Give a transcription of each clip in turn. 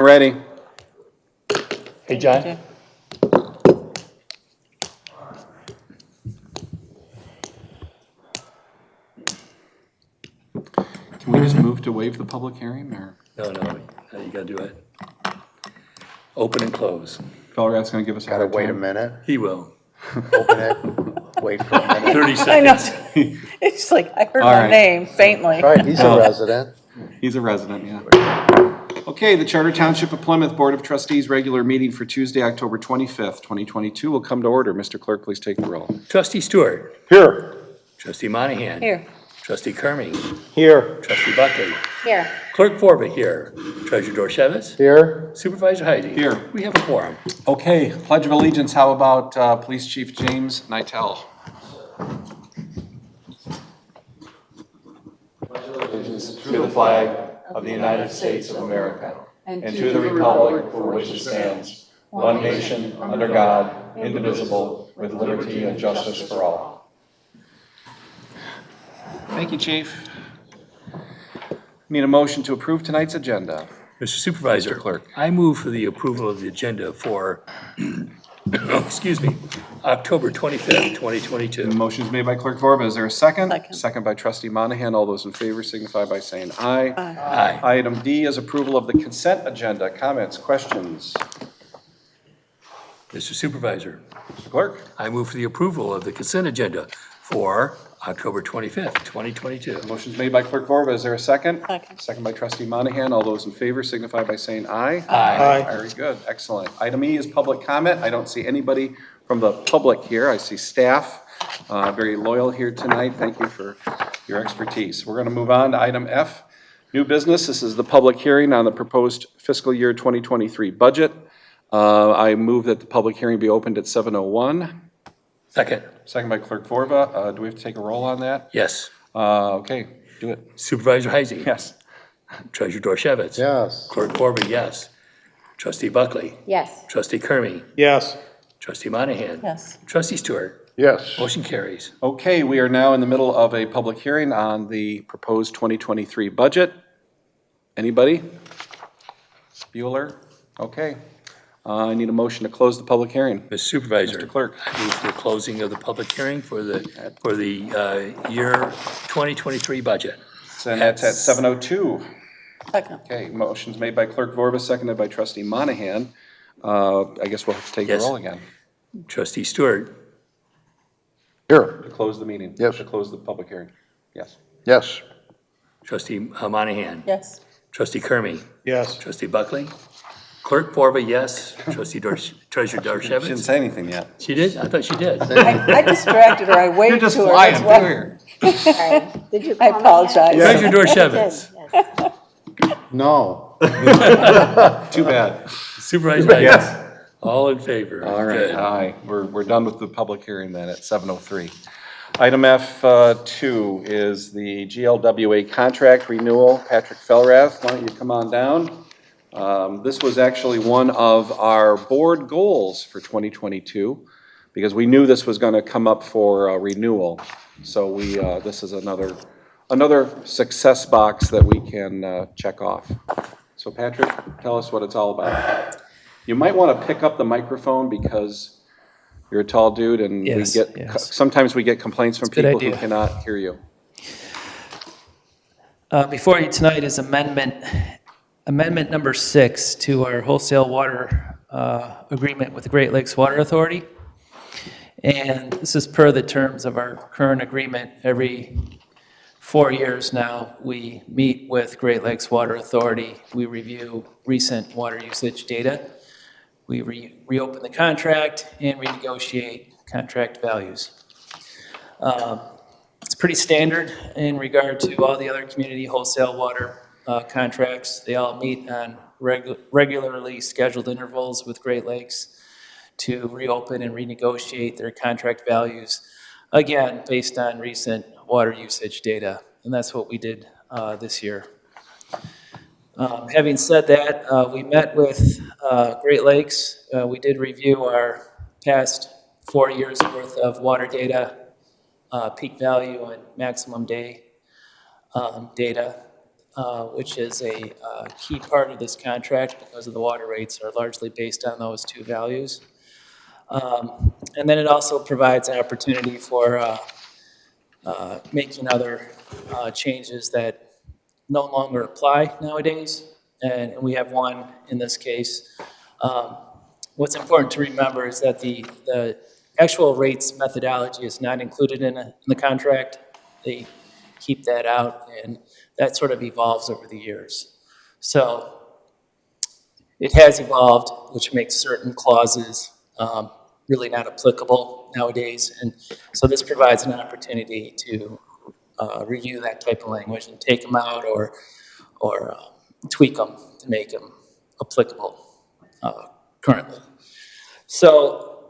Ready. Hey, John. Can we just move to waive the public hearing, or No, you gotta do it. Open and close. Feller's going to give us a Gotta hard wait a time? minute, He will. open it, wait for a minute. 30 I know. seconds. It's like, I heard All my right. name faintly. Right, he's a resident. He's a resident, yeah. Okay, the Charter Township of Plymouth Board of Trustees regular meeting for Tuesday, October 25th, 2022 will come to order. Mr. Clerk, please take the roll. Trustee Stewart. Here. Trustee Monahan. Here. Trustee Kerming. Here. Trustee Buckley. Here. Clerk Forba here. Treasurer Dorchevitz. Here. Supervisor Heidi. Here. We have a quorum. Okay, Pledge of Allegiance, how about Police Chief James Nitel? To the flag of the United States of America, and to the republic for which it stands, one nation, under God, indivisible, with liberty and justice for all. Thank you, Chief. Need a motion to approve tonight's agenda. Mr. Supervisor. Mr. Clerk. I move for the approval of the agenda for, October 25th, 2022. Motion is made by Clerk Vorba. Is there a second? Second. Second by Trustee Monahan. All those in favor signify by saying aye. Aye. Item D is approval of the consent agenda. Comments, questions? Mr. Supervisor. Mr. Clerk? I move for the approval of the consent agenda for October 25th, 2022. Motion is made by Clerk Vorba. Is there a second? Second. Second by Trustee Monahan. All those in favor signify by saying aye. Aye. Very good. Excellent. Item E is public comment. I don't see anybody from the public here. I see staff, very loyal here tonight. Thank you for your expertise. We're going to move on to item F, new business. This is the public hearing on the proposed fiscal year 2023 budget. I move that the public hearing be opened at 7:01. Second. Second by Clerk Vorba. Do we have to take a roll on that? Yes. Okay, do it. Supervisor Heisey. Yes. Treasurer Dorchevitz. Yes. Clerk Corbin, yes. Trustee Buckley. Yes. Trustee Kermey. Yes. Trustee Monahan. Yes. Trustee Stewart. Yes. Motion carries. Okay, we are now in the middle of a public hearing on the proposed 2023 budget. Anybody? Bueller? Okay. I need a motion to close the public hearing. Mr. Supervisor. Mr. Clerk. I move for the closing of the public hearing for the year 2023 budget. And that's at 7:02. Second. Okay, motion's made by Clerk Vorba, seconded by Trustee Monahan. I guess we'll have to take the Yes. roll again Trustee Stewart. Here. to close the meeting. Yes. To close the public hearing. Yes. Yes. Trustee Monahan. Yes. Trustee Kermey. Yes. Trustee Buckley. Clerk Forba, yes. Trustee Treasurer She didn't Dorchevitz. say anything yet. She did? I thought she did. I distracted her. I You're waved just to her. flying That's through why. here. Did you? I apologize. Treasurer Dorchevitz. No. Too bad. Supervisor Heisey. Yes. All in favor? All right, Good. aye. We're done with the public hearing then at 7:03. Item F2 is the GLWA contract renewal. Patrick Felrath, why don't you come on down? This was actually one of our board goals for 2022 because we knew this was going to come up for renewal. So this is another success box that we can check off. So Patrick, tell us what it's all about. You might want to pick up the microphone because you're a tall dude and Yes, yes. sometimes we get complaints from It's a good people who idea. cannot hear you. Before you tonight is amendment number 6 to our wholesale water agreement with the Great Lakes Water Authority. And this is per the terms of our current agreement. Every 4 years now, we meet with Great Lakes Water Authority. We review recent water usage data. We reopen the contract and renegotiate contract values. It's pretty standard in regard to all the other community wholesale water contracts. They all meet on regularly scheduled intervals with Great Lakes to reopen and renegotiate their contract values, again, based on recent water usage data. And that's what we did this year. Having said that, we met with Great Lakes. We did review our past 4 years' worth of water data, peak value and maximum day data. which is a key part of this contract because of the water rates are largely based on those two values. And then it also provides an opportunity for making other changes that no longer apply nowadays, and we have one in this case. What's important to remember is that the actual rates methodology is not included in the contract. They keep that out, and that sort of evolves over the years. So it has evolved, which makes certain clauses really not applicable nowadays, and so this provides an opportunity to review that type of language and take them out or tweak them to make them applicable currently. So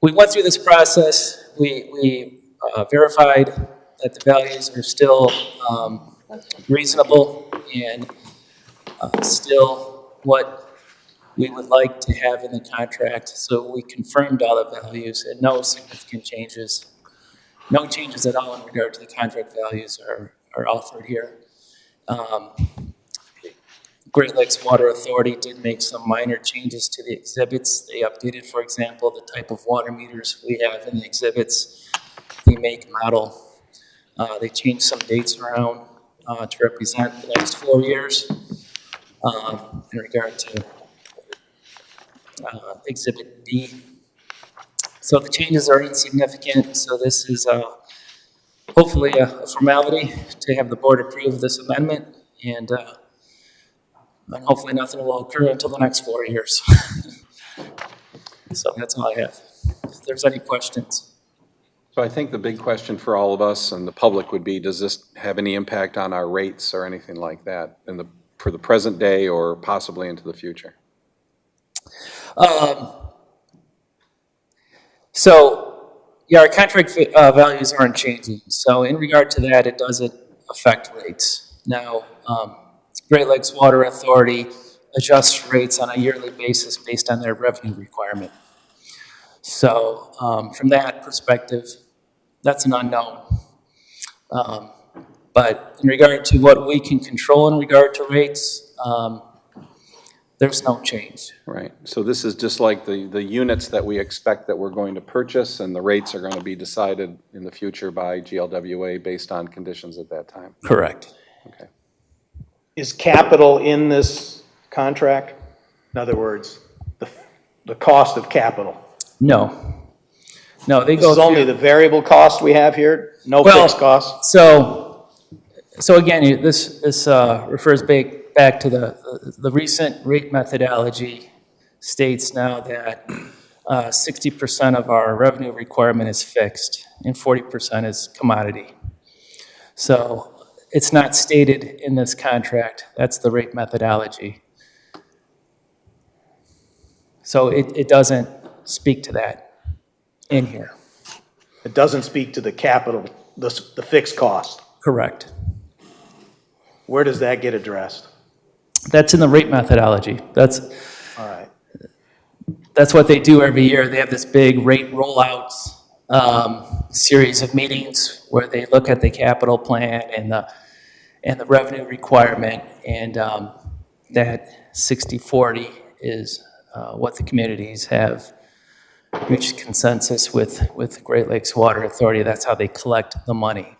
we went through this process. We verified that the values are still reasonable and still what we would like to have in the contract. So we confirmed all the values and no significant changes. No changes at all in regard to the contract values are offered here. Great Lakes Water Authority did make some minor changes to the exhibits. They updated, for example, the type of water meters we have in the exhibits, the make, model. They changed some dates around to represent the next 4 years in regard to Exhibit B. So the changes are insignificant, so this is hopefully a formality to have the board approve this amendment, and hopefully nothing will occur until the next 4 years. So that's all I have. If there's any questions. So I think the big question for all of us and the public would be, does this have any impact on our rates or anything like that for the present day or possibly into the future? So, yeah, our contract values aren't changing. So in regard to that, it doesn't affect rates. Now, Great Lakes Water Authority adjusts rates on a yearly basis based on their revenue requirement. So from that perspective, that's an unknown. But in regard to what we can control in regard to rates, there's no change. Right, so this is just like the units that we expect that we're going to purchase, and the rates are going to be decided in the future by GLWA based on conditions at that time. Correct. Okay. Is capital in this contract? In other words, the cost of capital? No. No, they This go is only through. the variable cost we have here, no Well, fixed cost? So again, this refers back to the recent rate methodology states now that 60% of our revenue requirement is fixed and 40% is commodity. So it's not stated in this contract. That's the rate methodology. So it doesn't speak to that in here. It doesn't speak to the capital, the fixed cost. Correct. Where does that get addressed? That's in the rate methodology. All right. That's what they do every year. They have this big rate rollouts series of meetings where they look at the capital plan and the revenue requirement, and that 60-40 is what the communities have reached consensus with Great Lakes Water Authority. That's how they collect the money.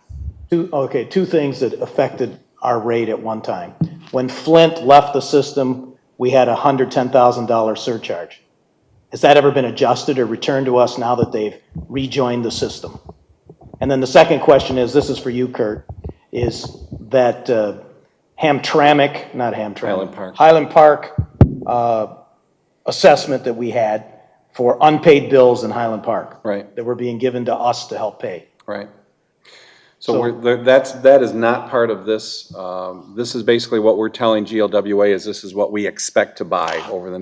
Two things that affected our rate at one time. When Flint left the system, we had a $110,000 surcharge. Has that ever been adjusted or returned to us now that they've rejoined the system? And then the second question is, this is for you, Kurt, is that Highland Park assessment that we had for unpaid bills in Highland Park. Right. That were being given to us to help pay. Right. So that is not part of this. This is basically what we're telling GLWA is this is what we expect to buy over the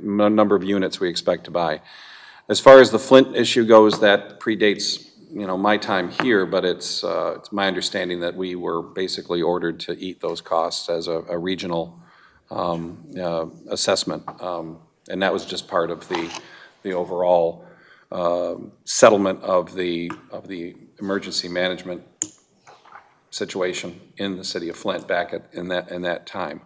number of units we expect to buy. As far as the Flint issue goes, that predates my time here, but it's my understanding that we were basically ordered to eat those costs as a regional assessment, and that was just part of the overall settlement of the emergency management situation in the city of Flint back in that time.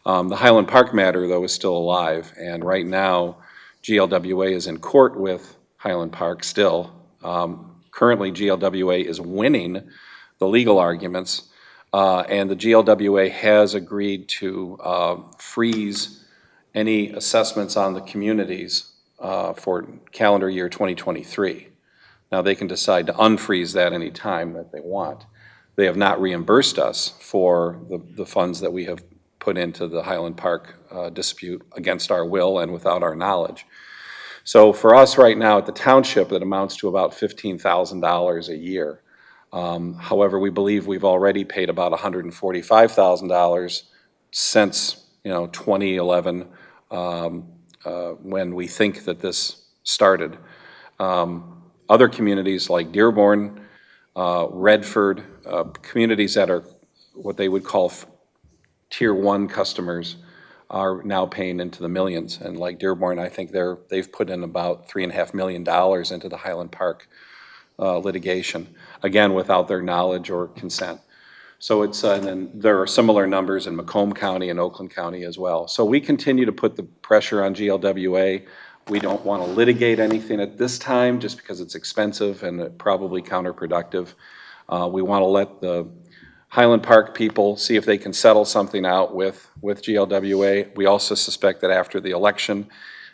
The Highland Park matter, though, is still alive, and right now, GLWA is in court with Highland Park still. Currently, GLWA is winning the legal arguments, and the GLWA has agreed to freeze any assessments on the communities for calendar year 2023. Now, they can decide to unfreeze that any time that they want. They have not reimbursed us for the funds that we have put into the Highland Park dispute against our will and without our knowledge. So for us right now at the township, it amounts to about $15,000 a year. However, we believe we've already paid about $145,000 since 2011, when we think that this started. Other communities like Dearborn, Redford, communities that are what they would call Tier 1 customers are now paying into the millions. And like Dearborn, I think they've put in about $3.5 million into the Highland Park litigation, again, without their knowledge or consent. So it's, and then there are similar numbers in Macomb County and Oakland County as well. So we continue to put the pressure on GLWA. We don't want to litigate anything at this time just because it's expensive and probably counterproductive. We want to let the Highland Park people see if they can settle something out with GLWA. We also suspect that after the election,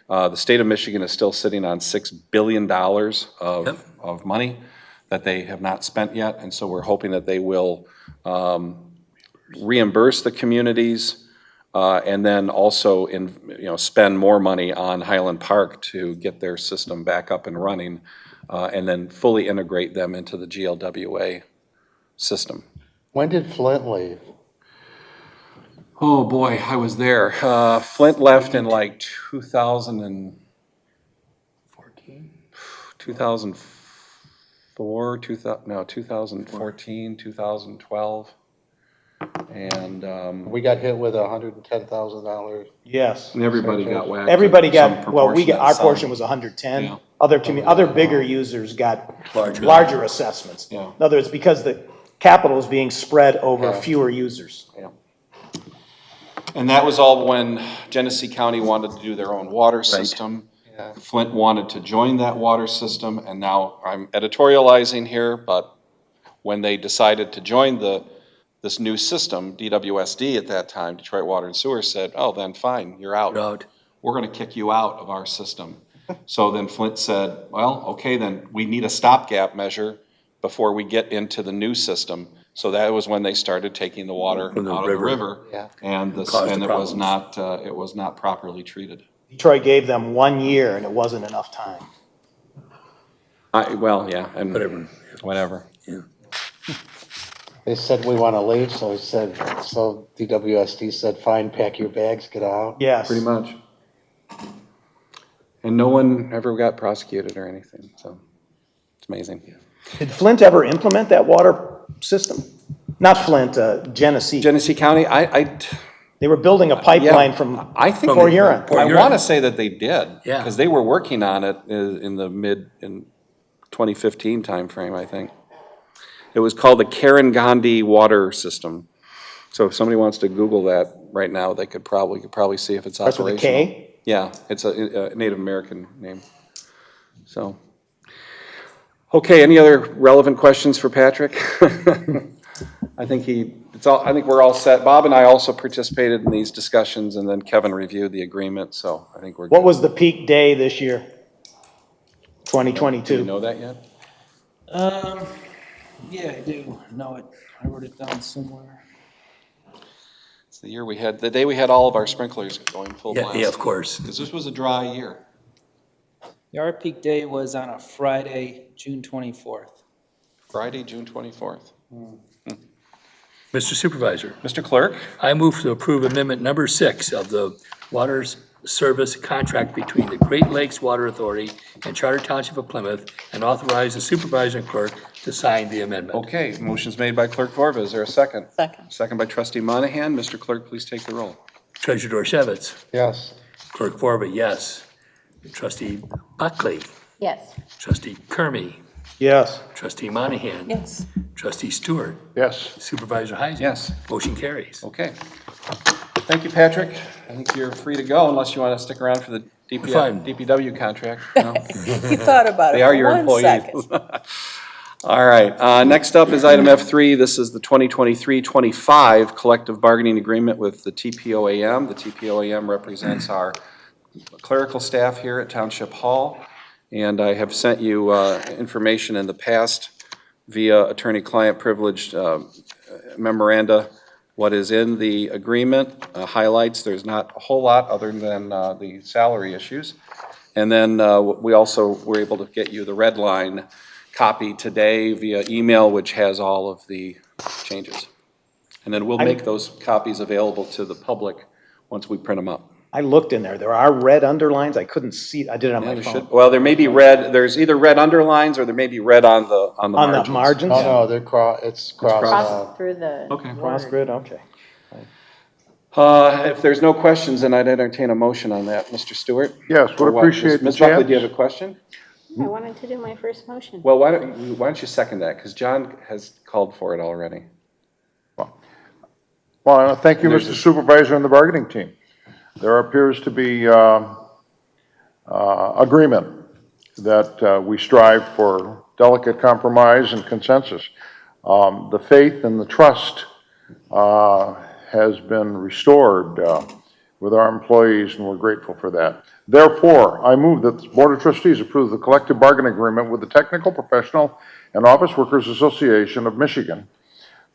the state of Michigan is still sitting on $6 billion of money that they have not spent yet, and so we're hoping that they will reimburse the communities and then also spend more money on Highland Park to get their system back up and running, and then fully integrate them into the GLWA system. When did Flint leave? Oh, boy, I was there. Flint left in like 2004, 2014, 2012. And We got hit with $110,000. Yes. everybody got whacked. Everybody some got, well, we got, our proportionate portion sum. was 110. Yeah. Other bigger users got Larger. larger assessments. Yeah. In other words, because the capital is being spread over Yeah. fewer users. Yeah. And that was all when Genesee County wanted to do their own water system. Yeah. Flint wanted to join that water system, and now I'm editorializing here, but when they decided to join this new system, DWSD at that time, Detroit Water and Sewer, said, oh, then fine, you're out. Route. We're gonna kick you out of our system. So then Flint said, well, okay, then we need a stopgap measure before we get into the new system. So that was when they started taking the water From the out of the river. river. Yeah. And Caused the it was not properly treated. Detroit gave them 1 year and it wasn't enough time. Well, yeah, and whatever. Yeah. They said we want to leave, so DWSD said, fine, pack your bags, get out. Yes. Pretty much. And no one ever got prosecuted or anything, so it's amazing. Did Flint ever implement that water system? Not Flint, Genesee. Genesee County, They were building a pipeline yeah, from I think Port Huron. Port I Huron. want to say that they did. Yeah. Because they were working on it in 2015 timeframe, I think. It was called the Karen Gandhi Water System. So if somebody wants to Google that right now, they could probably see if it's Starts with a operational. K? Yeah, it's a Native American name. So, okay, any other relevant questions for Patrick? I think I think we're all set. Bob and I also participated in these discussions, and then Kevin reviewed the agreement, so I think we're good. What was the peak day this year? Do you 2022. know that yet? Yeah, I do know it. I wrote it down somewhere. It's the day we had all of our sprinklers going full Yeah, blast. yeah, of course. Because this was a dry year. Our peak day was on a Friday, June 24th. Friday, June 24th. Mr. Supervisor, Mr. Clerk? I move to approve amendment number 6 of the water service contract between the Great Lakes Water Authority and Charter Township of Plymouth, and authorize the supervisor and clerk to sign the amendment. Okay, motion's made by Clerk Vorba. Is there a second? Second. Second by Trustee Monahan. Mr. Clerk, please take the roll. Treasurer Dorchevitz, Yes. Clerk Vorba, yes. Trustee Buckley, Yes. Trustee Kermy, Yes. Trustee Monahan, Yes. Trustee Stewart. Yes. Supervisor Heising. Yes. Motion carries. Okay. Thank you, Patrick. I think you're free to go unless you want to stick around for the Fine. DPW contract. No? He thought about They it are for your 1 employees. second. All right, next up is item F3. This is the 2023-25 collective bargaining agreement with the TPOAM. The TPOAM represents our clerical staff here at Township Hall, and I have sent you information in the past via attorney-client privileged memoranda. What is in the agreement highlights, there's not a whole lot other than the salary issues. And then we also were able to get you the red line copy today via email, which has all of the changes. And then we'll make those copies available to the public once we print them up. I looked in there. There are red underlines. I couldn't see, I did it on my There phone. should- Well, there may be red, there's either red underlines or there may be red on the On the margins. margins? No, they're it's cross. Cross through the. Okay. Cross grid, okay. If there's no questions, then I'd entertain a motion on that. Mr. Stewart? Yes, Or would what? appreciate the Ms. Buckley, chance. do you have a question? I wanted to do my first motion. Well, why don't you second that? Because John has called for it already. Well, thank you, There's Mr. Supervisor and the bargaining team. There appears to be agreement that we strive for delicate compromise and consensus. The faith and the trust has been restored with our employees, and we're grateful for that. Therefore, I move that the Board of Trustees approve the collective bargaining agreement with the Technical, Professional, and Office Workers Association of Michigan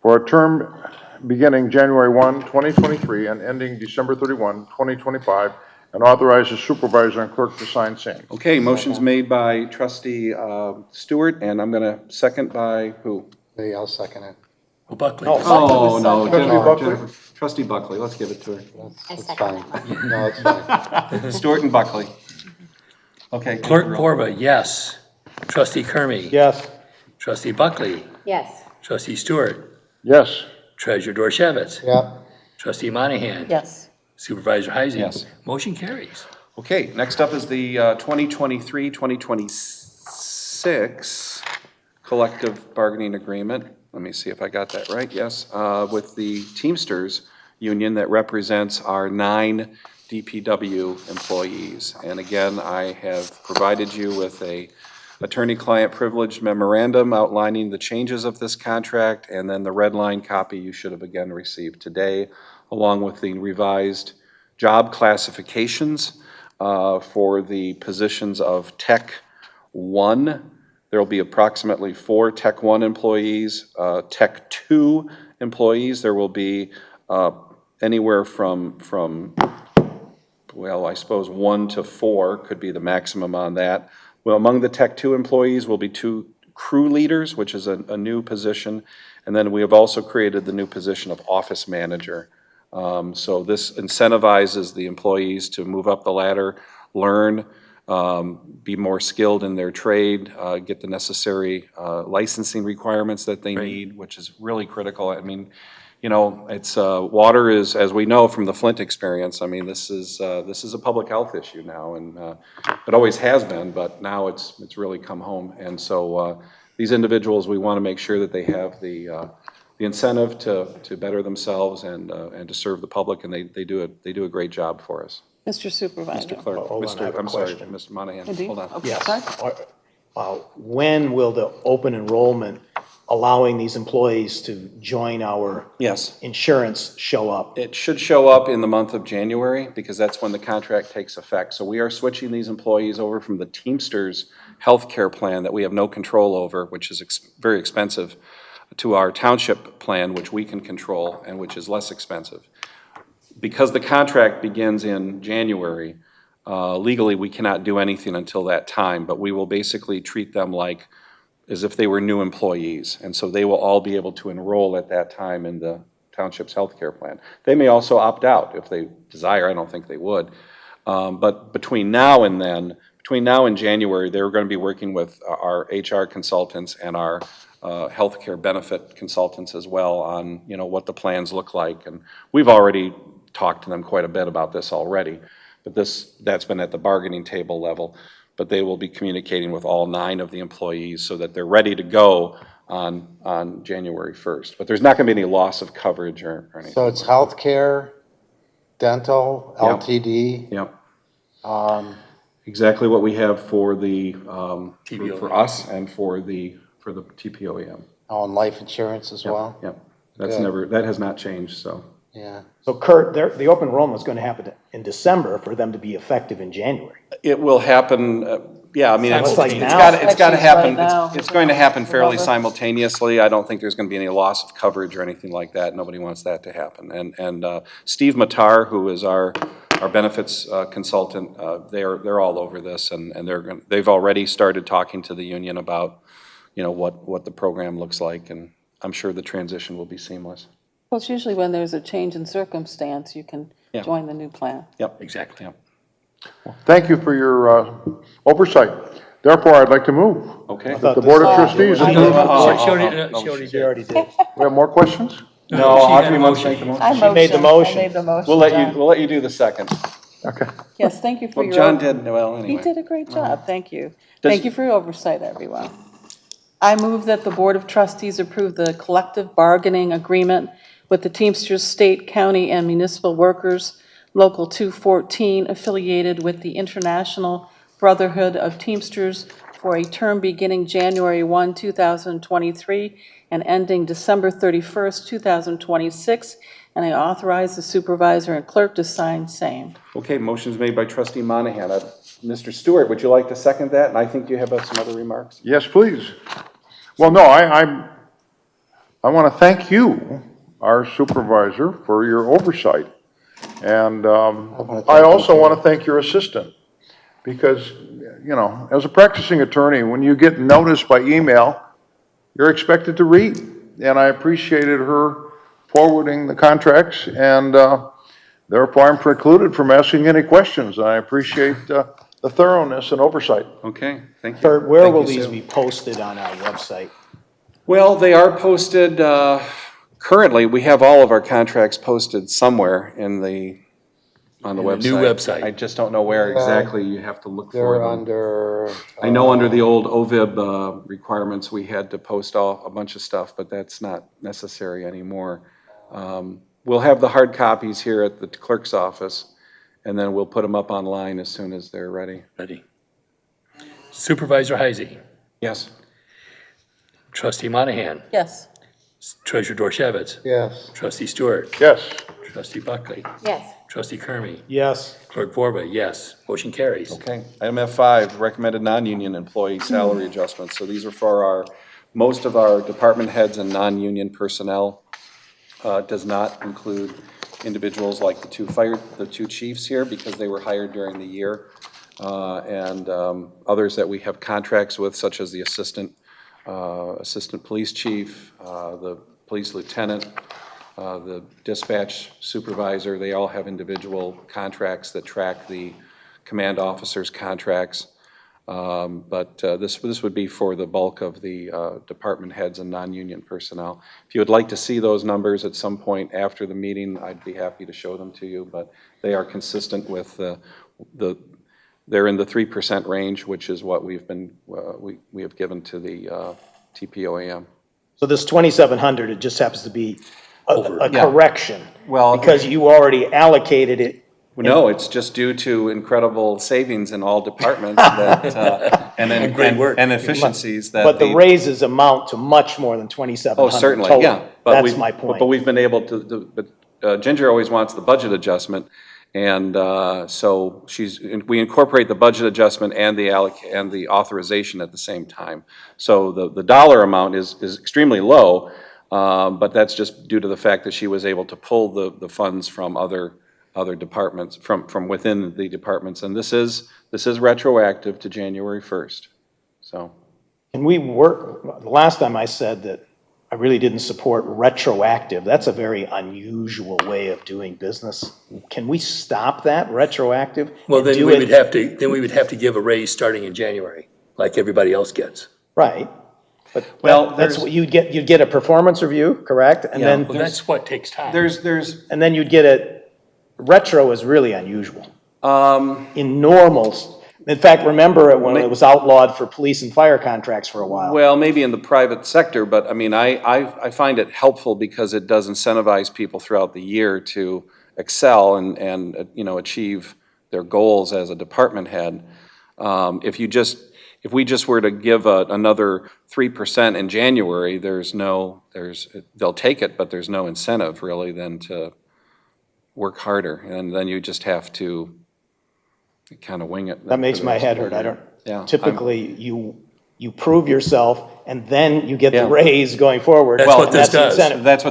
for a term beginning January 1, 2023, and ending December 31, 2025, and authorize the supervisor and clerk to sign same. Okay, motion's made by trustee Stewart, and I'm going to second by who? Hey, I'll second it. Well, Buckley. Oh, no, Trustee Buckley? Trustee Buckley, let's give it to her. I That's second fine. that motion. No, it's fine. Stewart and Buckley. Okay. Clerk Corba, yes. Trustee Kermy. Yes. Trustee Buckley. Yes. Trustee Stewart. Yes. Treasurer Dorchevitz. Yeah, Trustee Monahan. Yes. Supervisor Heising. Yes. Motion carries. Okay, next up is the 2023-2026 collective bargaining agreement. Let me see if I got that right, yes, with the Teamsters Union that represents our 9 DPW employees. And again, I have provided you with a attorney-client privilege memorandum outlining the changes of this contract, and then the red line copy you should have again received today, along with the revised job classifications for the positions of Tech 1. There will be approximately 4 Tech 1 employees, Tech 2 employees. There will be anywhere from, well, I suppose 1 to 4 could be the maximum on that. Well, among the Tech 2 employees will be 2 crew leaders, which is a new position. And then we have also created the new position of office manager. So this incentivizes the employees to move up the ladder, learn, be more skilled in their trade, get the necessary licensing requirements that they need, which is really critical. I mean, you know, it's water is, as we know from the Flint experience. I mean, this is a public health issue now, and it always has been, but now it's really come home. And so these individuals, we want to make sure that they have the incentive to better themselves and to serve the public, and they do a great job for us. Mr. Supervisor. Mr. Clerk, Hold on, I have a I'm sorry, question. Mr. Monahan, Oh, do you? hold on. Okay, Yes. sorry. When will the open enrollment allowing these employees to join our Yes, insurance show up? it should show up in the month of January because that's when the contract takes effect. So we are switching these employees over from the Teamsters healthcare plan that we have no control over, which is very expensive, to our township plan, which we can control and which is less expensive. Because the contract begins in January, legally, we cannot do anything until that time, but we will basically treat them like as if they were new employees. And so they will all be able to enroll at that time in the township's healthcare plan. They may also opt out if they desire. I don't think they would. But between now and January, they're going to be working with our HR consultants and our healthcare benefit consultants as well on, you know, what the plans look like. And we've already talked to them quite a bit about this already, but that's been at the bargaining table level. But they will be communicating with all 9 of the employees so that they're ready to go on January 1st. But there's not going to be any loss of coverage or anything. So it's healthcare, dental, Yep. LTD. Yep, Um, exactly what we have for the, TPO. for us and for the TPOEM. Oh, and life insurance as well? Yep, that's Good. that has not changed, so. Yeah. So Kurt, the open enrollment is going to happen in December for them to be effective in January. It will happen, yeah, I mean, Sounds like now. it's got to Actually, happen, right now. it's going to happen fairly Remember? simultaneously. I don't think there's going to be any loss of coverage or anything like that. Nobody wants that to happen. And Steve Matar, who is our benefits consultant, they're all over this, and they've already started talking to the union about, what the program looks like, and I'm sure the transition will be seamless. Well, it's usually when there's a change in circumstance, you can Yeah. join the new plan. Yep. Exactly. Yep. Thank you for your oversight. Therefore, I'd like to move Okay. that the Board of Trustees I approve. know. She already She did. already did. We have more questions? No, She Audrey had a wants to motion. make the motion. I She made the motioned. motion. I made the motion. We'll John. let you do the second. Okay. Yes, thank you for Well, your. John did, well, He anyway. did a great job, thank you. Does- Thank you for your oversight, everyone. I move that the Board of Trustees approve the collective bargaining agreement with the Teamsters State, County, and Municipal Workers, Local 214, affiliated with the International Brotherhood of Teamsters for a term beginning January 1, 2023, and ending December 31st, 2026, and I authorize the supervisor and clerk to sign same. Okay, motion's made by trustee Monahan. Mr. Stewart, would you like to second that? And I think you have some other remarks. Yes, please. Well, no, I want to thank you, our supervisor, for your oversight. And I also want to thank your assistant, because, as a practicing attorney, when you get notice by email, you're expected to read. And I appreciated her forwarding the contracts, and therefore I'm precluded from asking any questions. I appreciate the thoroughness and oversight. Okay, thank you. Kurt, where Thank will you, these Sue. be posted on our website? Well, they are posted, currently, we have all of our contracts posted somewhere on the website. new website. I just don't know where exactly. You have to look for They're them. under. I know under the old OVIB requirements, we had to post off a bunch of stuff, but that's not necessary anymore. We'll have the hard copies here at the clerk's office, and then we'll put them up online as soon as they're ready. Ready. Supervisor Heisey, Yes. trustee Monahan, Yes. treasurer Dorchevitz, Yes. trustee Stewart, Yes. trustee Buckley, Yes. trustee Kermy, Yes. clerk Vorba, yes. Motion carries. Okay. Item F5, recommended non-union employee salary adjustments. So these are for most of our department heads and non-union personnel. Does not include individuals like the two chiefs here, because they were hired during the year. And others that we have contracts with, such as the assistant police chief, the police lieutenant, the dispatch supervisor. They all have individual contracts that track the command officers' contracts. But this would be for the bulk of the department heads and non-union personnel. If you would like to see those numbers at some point after the meeting, I'd be happy to show them to you, but they are consistent with they're in the 3% range, which is what we've been, we have given to the TPOAM. So this 2,700, it just happens to be a Yeah. correction. Well- Because you already allocated it. No, it's just due to incredible savings in all departments that, and great work. and efficiencies that. But the raises amount to much more than 2,700 Oh, certainly, total. yeah. But That's we've- my point. But we've been able to, Ginger always wants the budget adjustment, and so we incorporate the budget adjustment and the authorization at the same time. So the dollar amount is extremely low, but that's just due to the fact that she was able to pull the funds from other departments, from within the departments, and this is retroactive to January 1st, so. Can we work, the last time I said that I really didn't support retroactive, that's a very unusual way of doing business. Can we stop that, retroactive? Well, and then do we it- would have to give a raise starting in January, like everybody else gets. Right. But Well, that's what you'd get a performance review, correct? And Yeah, then, Well, that's what takes time. There's, and then you'd get retro is really unusual. In normals, In fact, remember it when it was outlawed for police and fire contracts for a while. Well, maybe in the private sector, but I mean, I find it helpful because it does incentivize people throughout the year to excel and, you know, achieve their goals as a department head. If we just were to give another 3% in January, they'll take it, but there's no incentive really then to work harder. And then you just have to kind of wing it. That makes for the my rest head of the hurt. year. Yeah, Typically, you prove yourself and then you get Yeah. the raise going forward. That's what and this the does. incentive. That's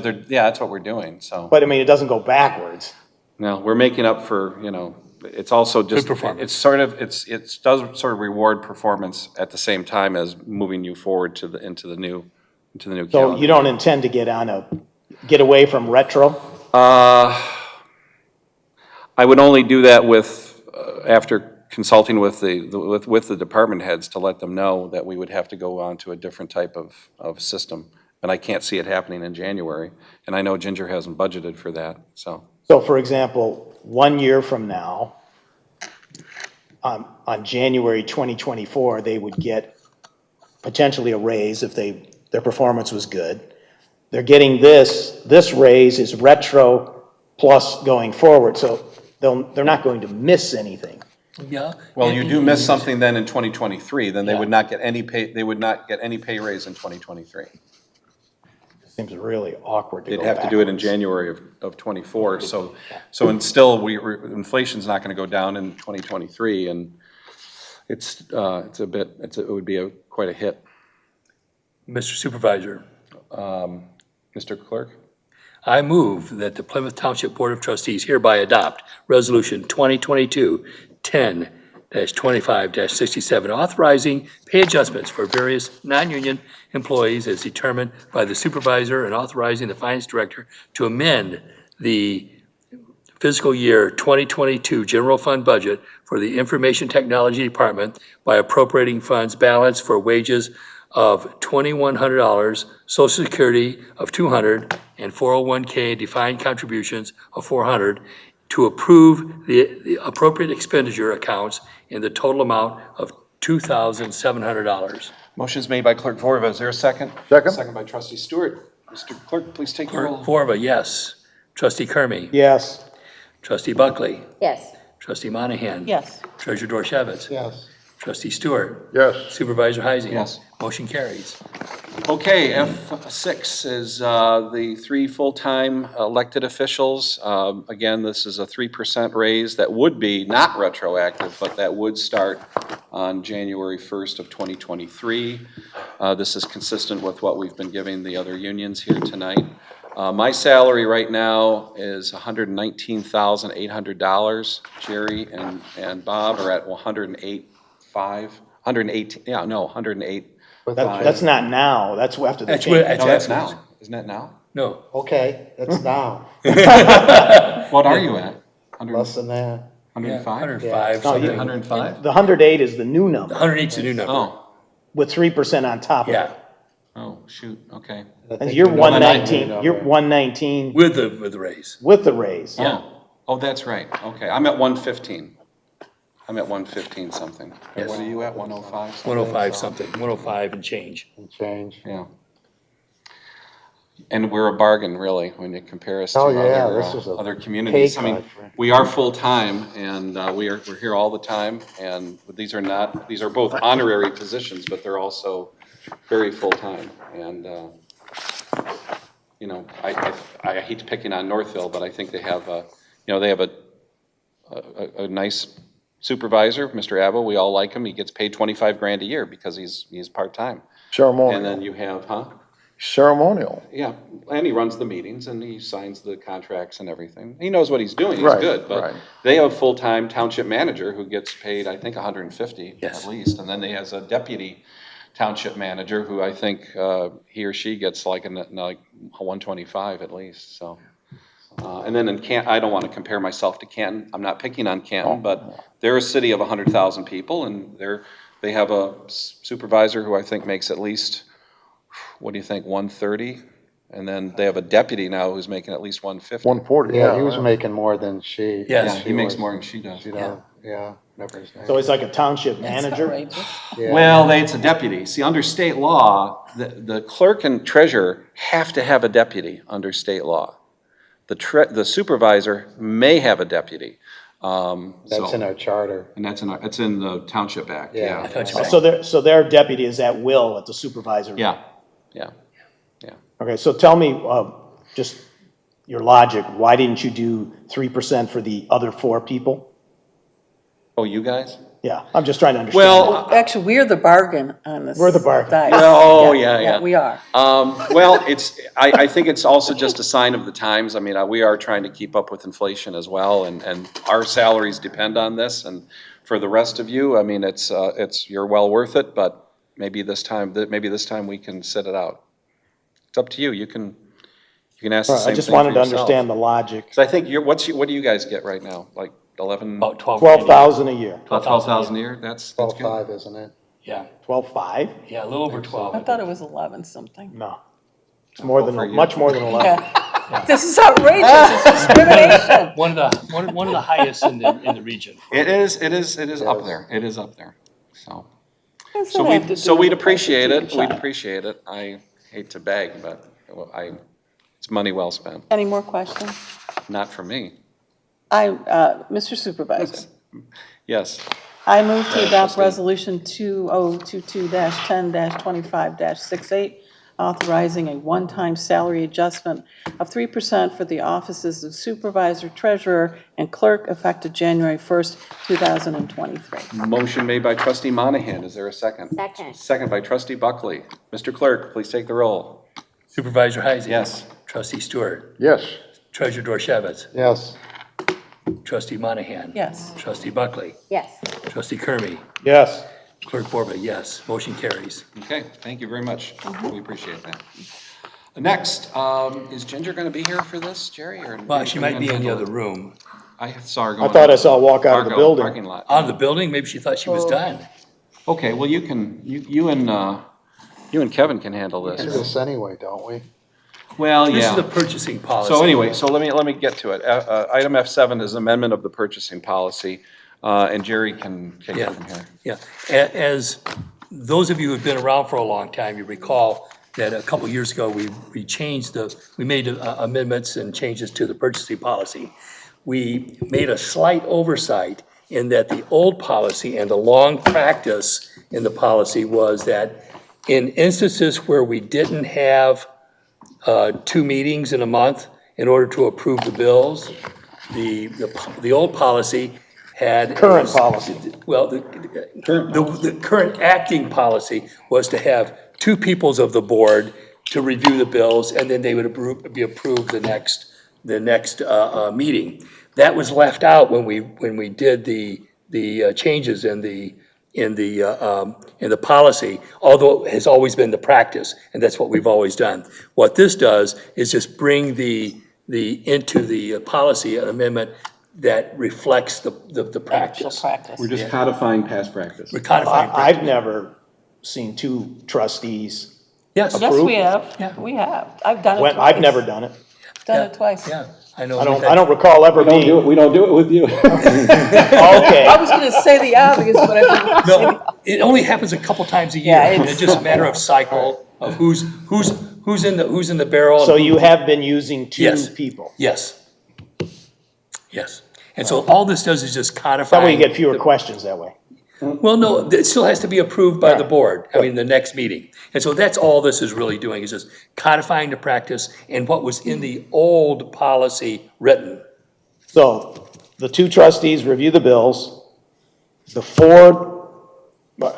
what we're doing, so. But I mean, it doesn't go backwards. No, we're making up for, you know, it's also just, performance. it's sort of, it does sort of reward performance at the same time as moving you forward into the new So calendar. you don't intend to get away from retro? I would only do that after consulting with the department heads to let them know that we would have to go on to a different type of system. And I can't see it happening in January, and I know Ginger hasn't budgeted for that, so. So for example, 1 year from now, on January 2024, they would get potentially a raise if their performance was good. They're getting this raise is retro plus going forward, so they're not going to miss anything. Yeah. Well, you do miss something then in 2023, then they would not get any pay raise in 2023. Seems really awkward to go They'd have to do it in backwards. January of '24, so and still, inflation's not gonna go down in 2023, and it would be quite a hit. Mr. Supervisor, Mr. Clerk? I move that the Plymouth Township Board of Trustees hereby adopt Resolution 2022-10-25-67, authorizing pay adjustments for various non-union employees as determined by the supervisor and authorizing the finance director to amend the fiscal year 2022 general fund budget for the Information Technology Department by appropriating funds balance for wages of $2,100, Social Security of $200, and 401K defined contributions of $400 to approve the appropriate expenditure accounts in the total amount of $2,700. Motion's made by Clerk Vorba, is there a second? Second. Second by Trustee Stewart. Mr. Clerk, please take the Clerk roll. Vorba, yes. Trustee Kermy. Yes. Trustee Buckley. Yes. Trustee Monahan. Yes. Treasurer Dorchevitz. Yes. Trustee Stewart. Yes. Supervisor Heising. Yes. Motion carries. Okay, F6 is the 3 full-time elected officials. Again, this is a 3% raise that would be not retroactive, but that would start on January 1st of 2023. This is consistent with what we've been giving the other unions here tonight. My salary right now is $119,800. Jerry and Bob are at 108. That's not now, that's after the That's change. what- No, that's now. Isn't that now? No, Okay, that's now, What are you at? less than that. 105? 105, No, something. 105? The 108 is the new number, 108's the new number. Oh, with 3% on top of it. Yeah, oh, shoot, okay. And you're You know the 119, number. you're 119 with the raise. with the raise. Yeah. Oh, that's right, okay, I'm at 115. I'm at 115 something. Yes. What are you at, 105? 105 something, 105 and change. And change. Yeah. And we're a bargain, really, when you compare us to Oh, yeah, other, this is a other communities. pay I mean, cut for- we are full-time, and we're here all the time, and these are both honorary positions, but they're also very full-time. And, you know, I hate picking on Northville, but I think they have a nice supervisor, Mr. Abbo. We all like him. He gets paid $25,000 a year because he's part-time. And Ceremonial. then you have, Ceremonial. Yeah, and he runs the meetings and he signs the contracts and everything. He knows what he's doing, he's Right, good, but right. they have a full-time township manager who gets paid, I think, $150 Yes. at least. And then they has a deputy township manager who I think he or she gets like $125 at least, so. And then in Canton, I don't want to compare myself to Canton. I'm not picking on Canton, but they're a city of 100,000 people, and they have a supervisor who I think makes at least, what do you think, 130 And then they have a deputy now who's making at least 150. 140, Yeah, he was making more than she. Yes. Yeah, he makes more than she does. You know, yeah, never his name. So he's like a township It's manager? outrageous. Yeah. Well, it's a deputy. See, under state law, the clerk and treasurer have to have a deputy under state law. The supervisor may have a deputy. That's in our charter. And it's in the Township Act, Yeah. yeah. So their deputy is at will at the supervisor? Yeah, yeah. Okay, so tell me, just your logic, why didn't you do 3% for the other 4 people? Oh, you guys? Yeah, I'm just trying to understand. Well, Actually, we're the bargain on this. We're the bargain. dice. Oh, yeah. We are. Well, I think it's also just a sign of the times. I mean, we are trying to keep up with inflation as well, and our salaries depend on this. And for the rest of you, I mean, you're well worth it, but maybe this time we can sit it out. It's up to you. You can ask the same thing I just for wanted to yourself. understand the logic. 'Cause I think what do you guys get right now? Like 11, About 12,000 a year. 12,000 a year? That's good. 12.5, isn't it? Yeah, 12.5? yeah, a little over 12. I thought it was 11 something. No. It's more for than, you. much more than 11. Yeah. This is outrageous. It's discrimination. One of the highest in the region. It is up there. It is up there. So. What does So that have to we, do so with we'd the appreciate it, prostitute we'd shop? appreciate it. I hate to beg, but it's money well spent, Any more questions? not for me. Mr. Supervisor, Yes, I move to adopt Trustee. Resolution 2022-10-25-68, authorizing a one-time salary adjustment of 3% for the offices of supervisor, treasurer, and clerk effective January 1st, 2023. motion made by trustee Monahan. Is there a second? Second. Second by trustee Buckley. Mr. Clerk, please take the roll. Supervisor Heisey. Yes. Trustee Stewart. yes. Treasurer Dorchevitz. Yes. Trustee Monahan. Yes. Trustee Buckley. Yes. Trustee Kermy. Yes. Clerk Borba, yes. Motion carries. Okay, thank you very much. We appreciate that. Next, is Ginger going to be here for this, Jerry? Or Well, she might be in the other room. I saw her I going. thought I saw her walk out of the building. Parking lot. Out of the building, maybe she thought she was done. Okay, well, you and Kevin can handle We do this. this anyway, don't we? Well, This yeah. is the purchasing policy. So anyway, so let me get to it. Item F7 is amendment of the purchasing policy, and Jerry can take it from here. Yeah, as those of you who've been around for a long time, you recall that a couple years ago, we made amendments and changes to the purchasing policy. We made a slight oversight in that the old policy and the long practice in the policy was that in instances where we didn't have 2 meetings in a month in order to approve the bills, the old policy had. Current policy. Well, the current acting policy was to have 2 peoples of the board to review the bills, and then they would be approved the next meeting. That was left out when we did the changes in the policy, although it has always been the practice, and that's what we've always done. What this does is just bring into the policy an amendment that reflects the Actual practice. practice. We're just codifying past practice. We're codifying I've practice. never seen 2 trustees. Yes, Yes, we Yeah. have. We have. I've done it twice. I've never done it. Done it twice. yeah, I know. I don't recall ever being. We don't do it with you. Okay. I was gonna say the obvious, but I didn't say No, it only happens a couple times a year. Yeah, and it's- It's just a matter of cycle of who's in the barrel. So you have been using 2 Yes. people. Yes. Yes. And so all this does is just codify. That way you get fewer questions that way. Well, no, it still has to be approved by the board, the next meeting. And so that's all this is really doing, is just codifying the practice and what was in the old policy written. So the 2 trustees review the bills. The 4,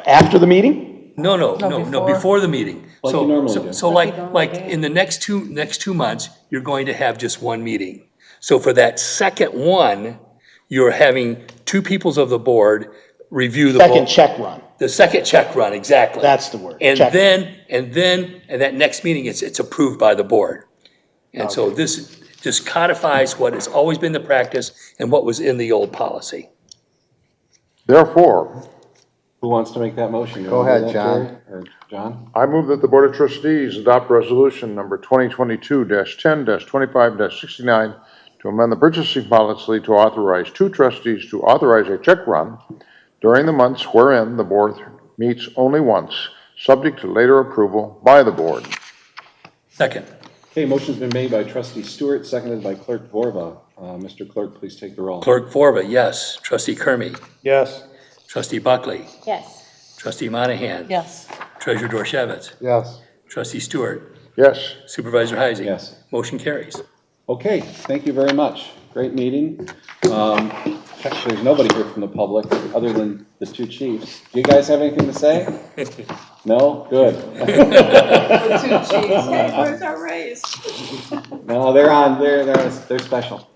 after the meeting? No, before. before the meeting. Like you normally do. So Like you normally like do. in the next two months, you're going to have just 1 meeting. So for that second one, you're having 2 peoples of the board review the. Second check run. The second check run, exactly. That's the word. And check. then that next meeting, it's approved by the board. And so this just codifies what has always been the practice and what was in the old policy. Therefore, Who wants to make that motion? You Go wanna do ahead, that, John. Jerry? Or John? I move that the Board of Trustees adopt resolution number 2022-10-25-69 to amend the purchasing policy to authorize two trustees to authorize a check run during the months wherein the board meets only once, subject to later approval by the board. Second. Okay, motion's been made by trustee Stewart, seconded by clerk Vorba. Mr. Clerk, please take the roll. Clerk Vorba, yes. Trustee Kermy. Yes. Trustee Buckley. Yes. Trustee Monahan. Yes. Treasurer Dorchevitz. Yes. Trustee Stewart. Yes. Supervisor Heisey. Yes. Motion carries. Okay, thank you very much. Great meeting. There's nobody here from the public other than the two chiefs. Do you guys have anything to say? No? Good. Where's our raise? No, they're special.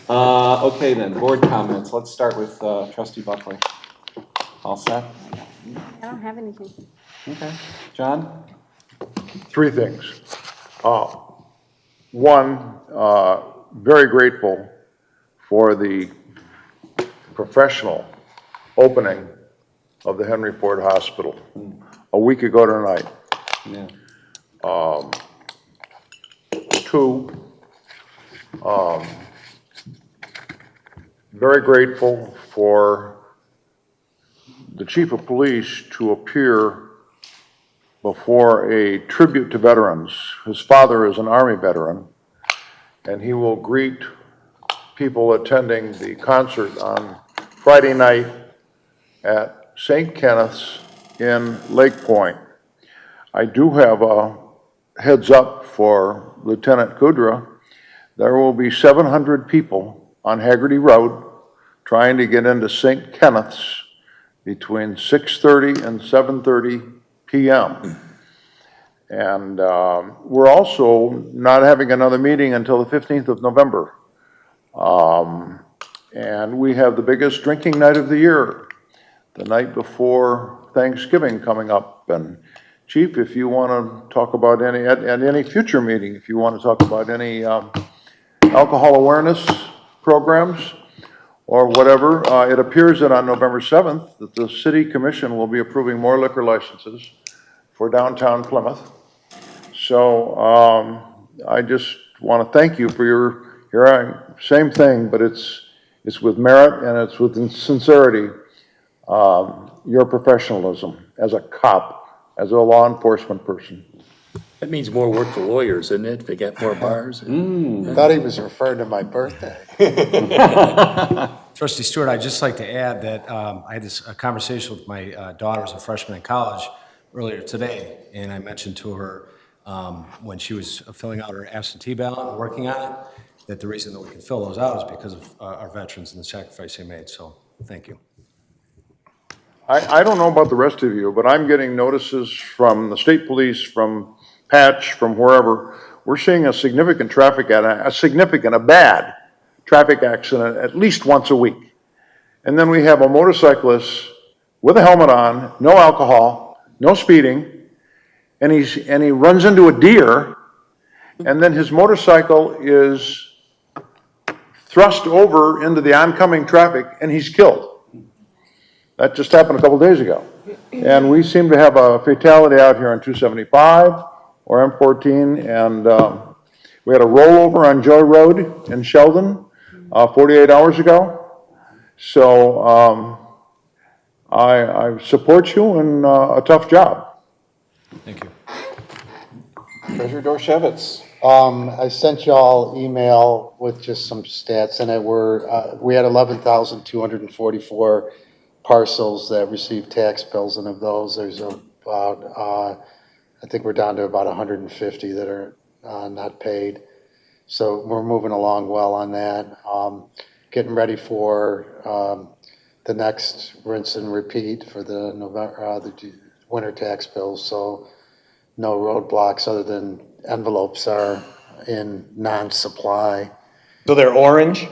Okay then, board comments. Let's start with trustee Buckley. All set? I don't have anything. Okay. John? Three things. One, very grateful for the professional opening of the Henry Ford Hospital a week ago tonight. Yeah. Two, very grateful for the chief of police to appear before a tribute to veterans. His father is an Army veteran, and he will greet people attending the concert on Friday night at St. Kenneth's in Lake Point. I do have a heads up for Lieutenant Kudra. There will be 700 people on Haggerty Road trying to get into St. Kenneth's between 6:30 and 7:30 p.m. And we're also not having another meeting until the 15th of November. And we have the biggest drinking night of the year, the night before Thanksgiving coming up. And Chief, if you want to talk about at any future meeting, if you want to talk about any alcohol awareness programs or whatever, it appears that on November 7th that the City Commission will be approving more liquor licenses for downtown Plymouth. So I just want to thank you for your same thing, but it's with merit and it's with sincerity, your professionalism as a cop, as a law enforcement person. That means more work for lawyers, isn't it? They get more bars. Thought he was referring to my birthday. Trustee Stewart, I'd just like to add that I had a conversation with my daughter as a freshman in college earlier today, and I mentioned to her when she was filling out her absentee ballot and working on it, that the reason that we can fill those out is because of our veterans and the sacrifice they made, so thank you. I don't know about the rest of you, but I'm getting notices from the state police, from Patch, from wherever. We're seeing a significant a bad traffic accident at least once a week. And then we have a motorcyclist with a helmet on, no alcohol, no speeding, and he runs into a deer, and then his motorcycle is thrust over into the oncoming traffic, and he's killed. That just happened a couple days ago. And we seem to have a fatality out here on 275 or M14, and we had a rollover on Joy Road in Sheldon 48 hours ago. So I support you in a tough job. Thank you. Treasurer Dorchevitz. I sent y'all email with just some stats in it. We had 11,244 parcels that received tax bills, and of those, there's about, I think we're down to about 150 that are not paid. So we're moving along well on that. Getting ready for the next rinse and repeat for the winter tax bills. So no roadblocks other than envelopes are in non-supply. So they're orange?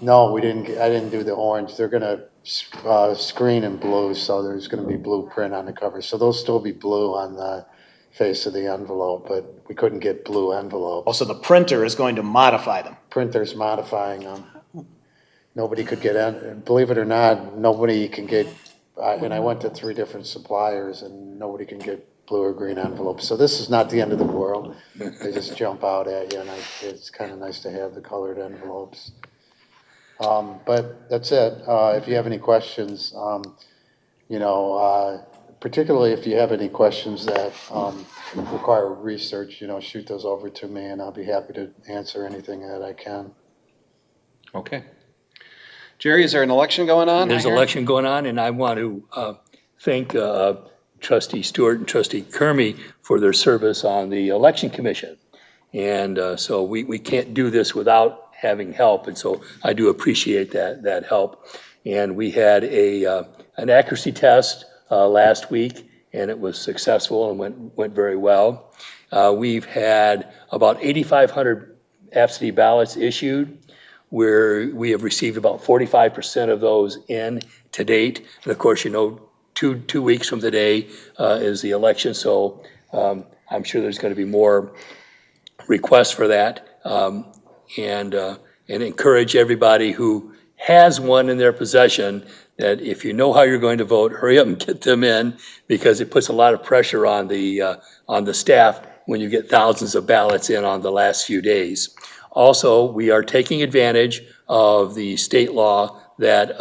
No, I didn't do the orange. They're gonna screen in blue, so there's gonna be blue print on the cover. So they'll still be blue on the face of the envelope, but we couldn't get blue envelopes. Also, the printer is going to modify them. Printer's modifying them. Nobody could get in, believe it or not, nobody can get and I went to 3 different suppliers, and nobody can get blue or green envelopes. So this is not the end of the world. They just jump out at you, and it's kind of nice to have the colored envelopes. But that's it. If you have any questions, particularly if you have any questions that require research, shoot those over to me, and I'll be happy to answer anything that I can. Okay. Jerry, is there an election going on? There's an election going on, and I want to thank trustee Stewart and trustee Kermy for their service on the election commission. And so we can't do this without having help, and so I do appreciate that help. And we had an accuracy test last week, and it was successful and went very well. We've had about 8,500 absentee ballots issued, where we have received about 45% of those in to date. And of course, 2 weeks from today is the election, so I'm sure there's going to be more requests for that. And encourage everybody who has one in their possession that if you know how you're going to vote, hurry up and get them in, because it puts a lot of pressure on the staff when you get thousands of ballots in on the last few days. Also, we are taking advantage of the state law that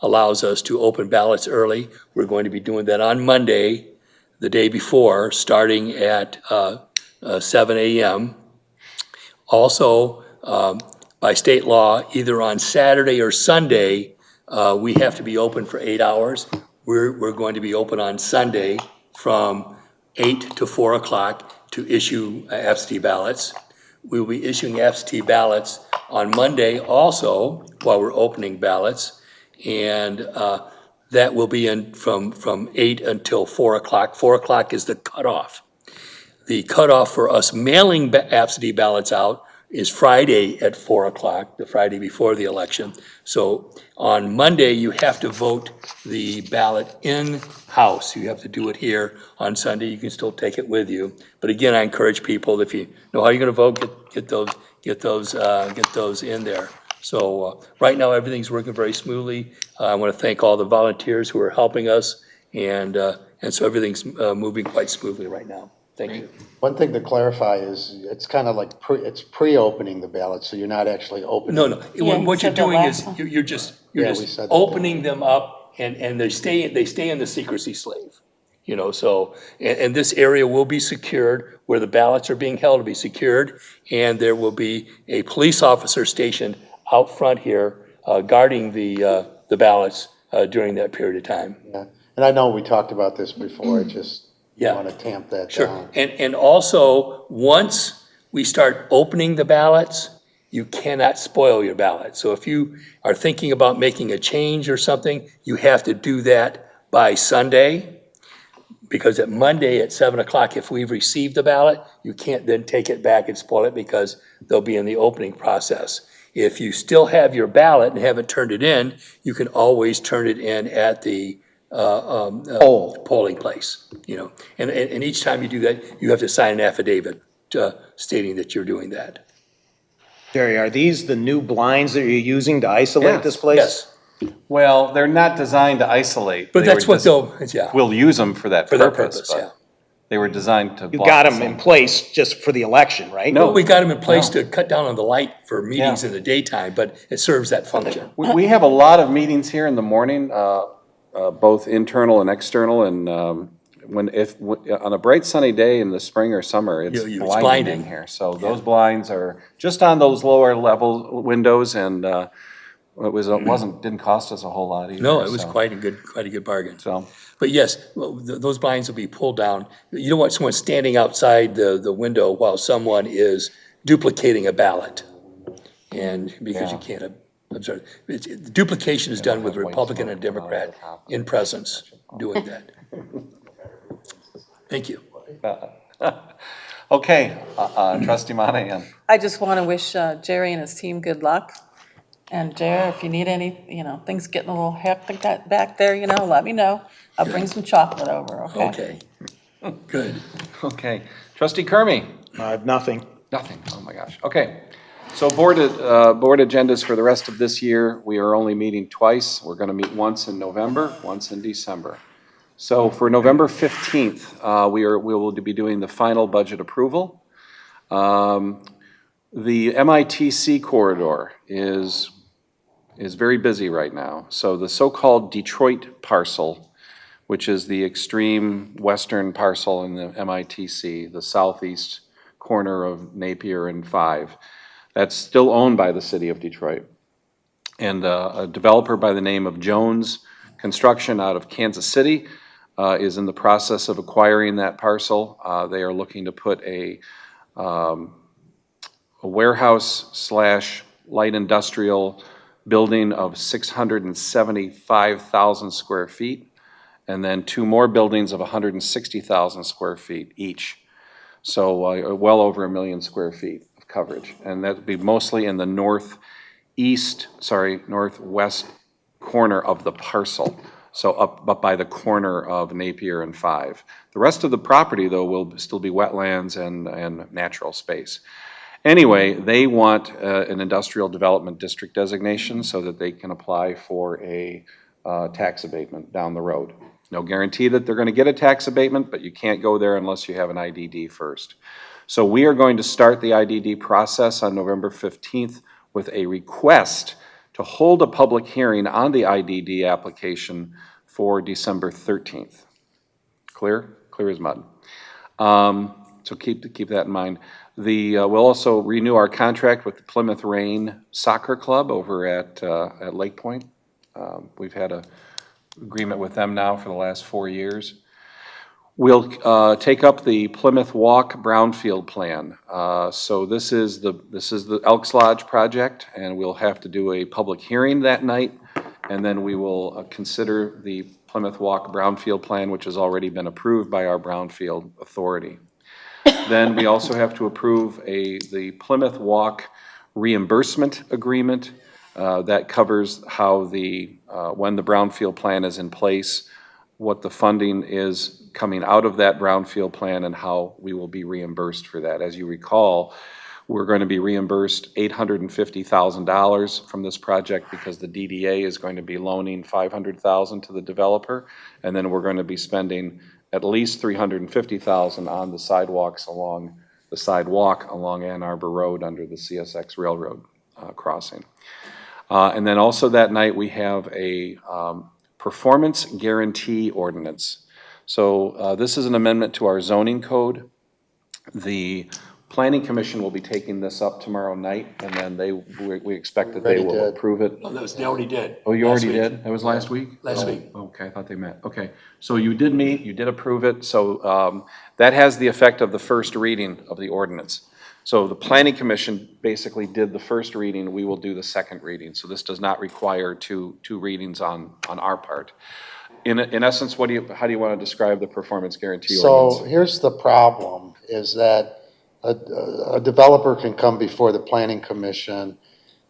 allows us to open ballots early. We're going to be doing that on Monday, the day before, starting at 7 a.m. Also, by state law, either on Saturday or Sunday, we have to be open for 8 hours. We're going to be open on Sunday from 8 to 4 o'clock to issue absentee ballots. We will be issuing absentee ballots on Monday also while we're opening ballots. And that will be in from 8 until 4 o'clock. 4 o'clock is the cutoff. The cutoff for us mailing absentee ballots out is Friday at 4 o'clock, the Friday before the election. So on Monday, you have to vote the ballot in-house. You have to do it here. On Sunday, you can still take it with you. But again, I encourage people, if you know how you're going to vote, get those in there. So right now, everything's working very smoothly. I want to thank all the volunteers who are helping us, and so everything's moving quite smoothly right now. Thank you. One thing to clarify is it's kind of like it's pre-opening the ballot, so you're not actually opening. No. Yeah, What you're said that doing is, last you're just Yeah, we said that. opening them up, and they stay in the secrecy slave. So, and this area will be secured, where the ballots are being held to be secured, and there will be a police officer stationed out front here, guarding the ballots during that period of time. Yeah. And I know we talked about this before, I just Yeah. want to tamp that Sure, down. and also, once we start opening the ballots, you cannot spoil your ballot. So if you are thinking about making a change or something, you have to do that by Sunday, because at Monday at 7 o'clock, if we've received the ballot, you can't then take it back and spoil it, because they'll be in the opening process. If you still have your ballot and haven't turned it in, you can always turn it in at the polling place, and each time you do that, you have to sign an affidavit stating that you're doing that. Jerry, are these the new blinds that you're using to isolate Yes, this place? Yes, Well, they're not designed to isolate. but They that's were what just- yeah, We'll use them for that for that purpose, purpose, but yeah. they were designed to You block got the them in sun. place just for the election, right? No. We got them in place to cut down on the light for meetings Yeah. in the daytime, but it serves that function. We have a lot of meetings here in the morning, both internal and external, and on a bright sunny day in the spring or summer, it's It's blinding blinding. in here. So those blinds are just on those lower level windows, and didn't cost us a whole lot either. No, it was so- quite a good bargain. So, But yes, those blinds will be pulled down. You don't want someone standing outside the window while someone is duplicating a ballot. And because you can't observe, duplication is done with Republican and Democrat in presence doing that. Thank you. okay, trustee Monahan. I just want to wish Jerry and his team good luck. And Jerry, if you need any, things getting a little hectic back there, let me know. I'll bring some chocolate over, okay? Okay. Good. Okay, trustee Kermy. I have nothing. Nothing, oh my gosh, okay. So board agendas for the rest of this year, we are only meeting twice. We're going to meet once in November, once in December. So for November 15th, we will be doing the final budget approval. The MITC corridor is very busy right now. So the so-called Detroit parcel, which is the extreme western parcel in the MITC, the southeast corner of Napier and 5, that's still owned by the city of Detroit. And a developer by the name of Jones Construction out of Kansas City is in the process of acquiring that parcel. They are looking to put a warehouse / light industrial building of 675,000 square feet, and then 2 more buildings of 160,000 square feet each. So well over 1 million square feet of coverage. And that would be mostly in the northwest corner of the parcel. So up by the corner of Napier and 5. The rest of the property, though, will still be wetlands and natural space. Anyway, they want an industrial development district designation so that they can apply for a tax abatement down the road. No guarantee that they're going to get a tax abatement, but you can't go there unless you have an IDD first. So we are going to start the IDD process on November 15th with a request to hold a public hearing on the IDD application for December 13th. Clear? Clear as mud. So keep that in mind. We'll also renew our contract with the Plymouth Rain Soccer Club over at Lake Point. We've had an agreement with them now for the last 4 years. We'll take up the Plymouth Walk Brownfield plan. So this is the Elks Lodge project, and we'll have to do a public hearing that night, and then we will consider the Plymouth Walk Brownfield plan, which has already been approved by our Brownfield Authority. Then we also have to approve the Plymouth Walk reimbursement agreement that covers how when the Brownfield plan is in place, what the funding is coming out of that Brownfield plan and how we will be reimbursed for that. As you recall, we're going to be reimbursed $850,000 from this project because the DDA is going to be loaning $500,000 to the developer, and then we're going to be spending at least $350,000 on the sidewalk along Ann Arbor Road under the CSX Railroad crossing. And then also that night we have a performance guarantee ordinance. So this is an amendment to our zoning code. The Planning Commission will be taking this up tomorrow night, and then we expect that they will approve it. Oh, they already did. Oh, you Last already week. did? That was last week? Last week. Okay, I thought they met. Okay, so you did meet, you did approve it, so that has the effect of the first reading of the ordinance. So the Planning Commission basically did the first reading, we will do the second reading. So this does not require two readings on our part. In essence, how do you want to describe the performance guarantee ordinance? So here's the problem, is that a developer can come before the planning commission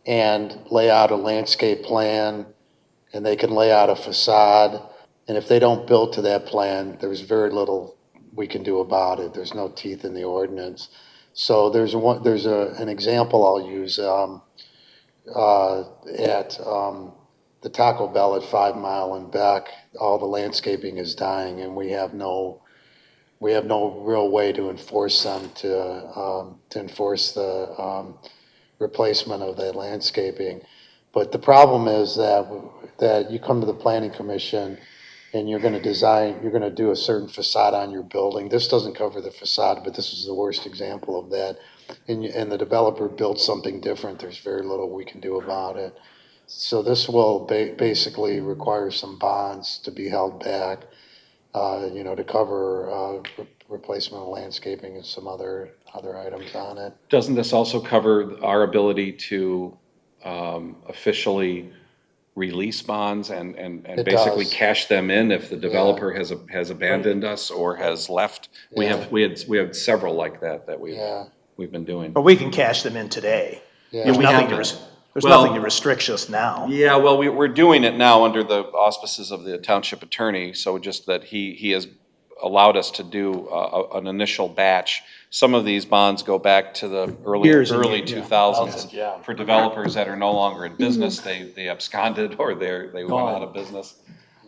and lay out a landscape plan, and they can lay out a facade, and if they don't build to that plan, there's very little we can do about it. There's no teeth in the ordinance. So there's an example I'll use at the Taco Bell at 5 Mile and Beck. All the landscaping is dying, and we have no real way to enforce them to enforce the replacement of that landscaping. But the problem is that you come to the planning commission and you're going to do a certain facade on your building. This doesn't cover the facade, but this is the worst example of that. And the developer built something different. There's very little we can do about it. So this will basically require some bonds to be held back, to cover replacement of landscaping and some other items on it. Doesn't this also cover our ability to officially release bonds and basically cash them in if the developer has abandoned us or has left? We have several like that we've been doing. But we can cash them in today. Yeah. There's nothing to restrict us now. Yeah, well, we're doing it now under the auspices of the township attorney, so just that he has allowed us to do an initial batch. Some of these bonds go back to the early Years and early years, yeah. 2000s. Yeah. For developers that are no longer in business, they absconded or they went out of business.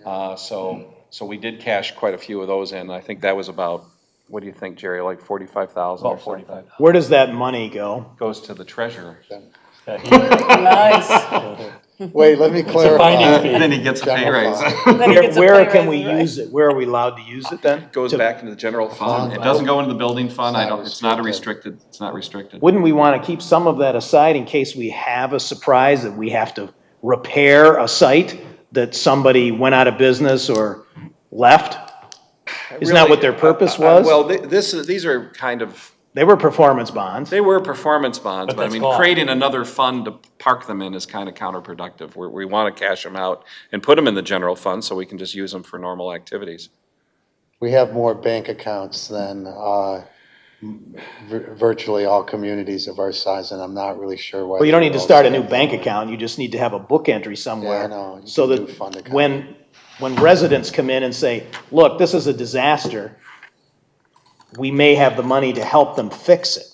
So we did cash quite a few of those in. I think that was about, what do you think, Jerry, like 45,000 or About something? 45. Where does that money go? Goes to the treasurer. Nice. Wait, let me clarify. finance fee. Then he gets a pay General raise. fund. Then he gets a Where pay can we raise, right? use it? Where are we allowed to use it then? Goes To- back into the general fund. It doesn't go into the building fund. I don't, it's not a restricted, it's not restricted. Wouldn't we want to keep some of that aside in case we have a surprise that we have to repair a site that somebody went out of business or left? Isn't that what their purpose was? Well, these are kind of, They were performance bonds. they were performance bonds, But but I that's mean, gone. creating another fund to park them in is kind of counterproductive. We want to cash them out and put them in the general fund so we can just use them for normal activities. We have more bank accounts than virtually all communities of our size, and I'm not really sure why. Well, you don't they're need to all start a new separate. bank account, you just need to have a book entry somewhere. Yeah, I know. You So can do that fund account. when residents come in and say, look, this is a disaster, we may have the money to help them fix it.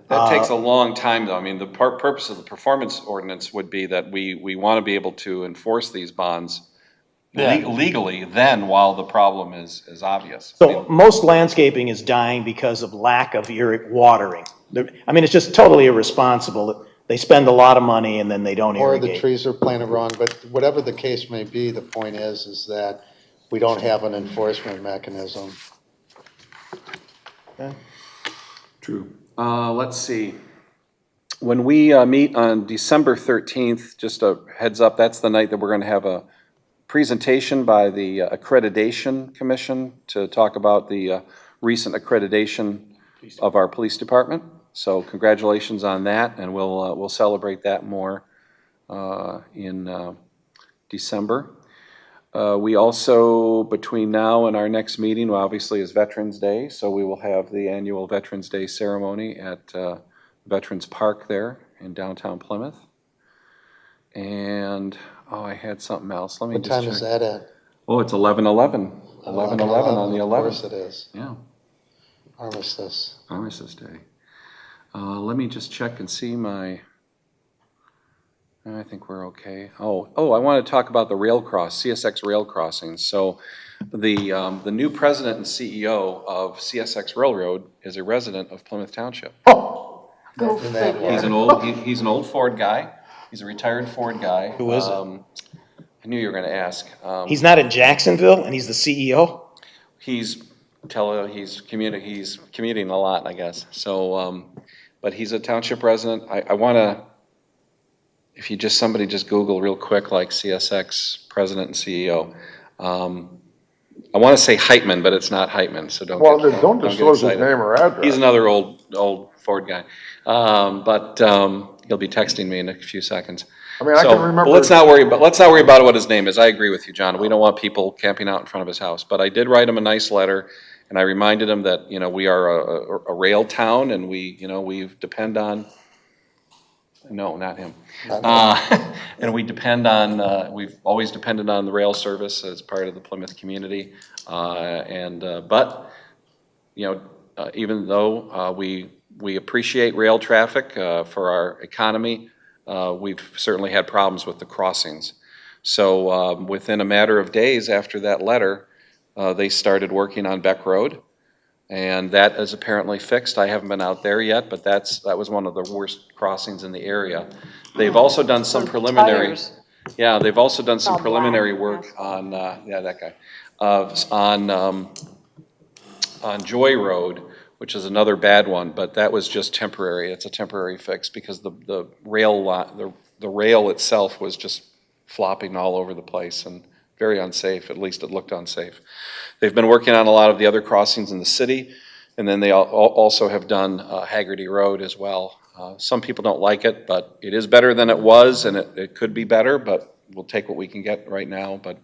That takes a long time, though. I mean, the purpose of the performance ordinance would be that we want to be able to enforce these bonds legally then while the problem is obvious. I So mean, most landscaping is dying because of lack of watering. I mean, it's just totally irresponsible. They spend a lot of money and then they don't Or the irrigate. trees are planted wrong, but whatever the case may be, the point is that we don't have an enforcement mechanism. True. Let's see. When we meet on December 13th, just a heads up, that's the night that we're going to have a presentation by the Accreditation Commission to talk about the recent accreditation of our police department. So congratulations on that, and we'll celebrate that more in December. We also, between now and our next meeting, well, obviously is Veterans Day, so we will have the annual Veterans Day ceremony at Veterans Park there in downtown Plymouth. And, I had something else. Let me What just check. time is that at? Oh, it's 11/11. 11/11 on the Of 11th. course it is. Yeah, Armistice. Armistice Day. Let me just check and see I think we're okay. I want to talk about the CSX rail crossings. So the new president and CEO of CSX Railroad is a resident of Plymouth Township. Go In that figure. He's an old Ford guy. He's a retired Ford guy. Who is it? I knew you were going to ask. He's not in Jacksonville and he's the CEO? He's commuting a lot, I guess. So, but he's a township resident. I want to, if you somebody just Google real quick, like CSX president and CEO. I want to say Heitman, but it's not Heitman, so don't Don't get disclose his excited. name or address. He's another old Ford guy. But he'll be texting me in a few seconds. I mean, I can remember. But let's not worry about what his name is. I agree with you, John. We don't want people camping out in front of his house. But I did write him a nice letter, and I reminded him that, we are a rail town, and we depend on, no, not him. And we depend on, we've always depended on the rail service as part of the Plymouth community. But even though we appreciate rail traffic for our economy, we've certainly had problems with the crossings. So within a matter of days after that letter, they started working on Beck Road, and that is apparently fixed. I haven't been out there yet, but that was one of the worst crossings in the area. They've also done some preliminary. Tires. Yeah, they've also done some Oh, black, preliminary work yes. on, that guy, on Joy Road, which is another bad one, but that was just temporary. It's a temporary fix because the rail itself was just flopping all over the place and very unsafe. At least it looked unsafe. They've been working on a lot of the other crossings in the city, and then they also have done Haggerty Road as well. Some people don't like it, but it is better than it was, and it could be better, but we'll take what we can get right now. But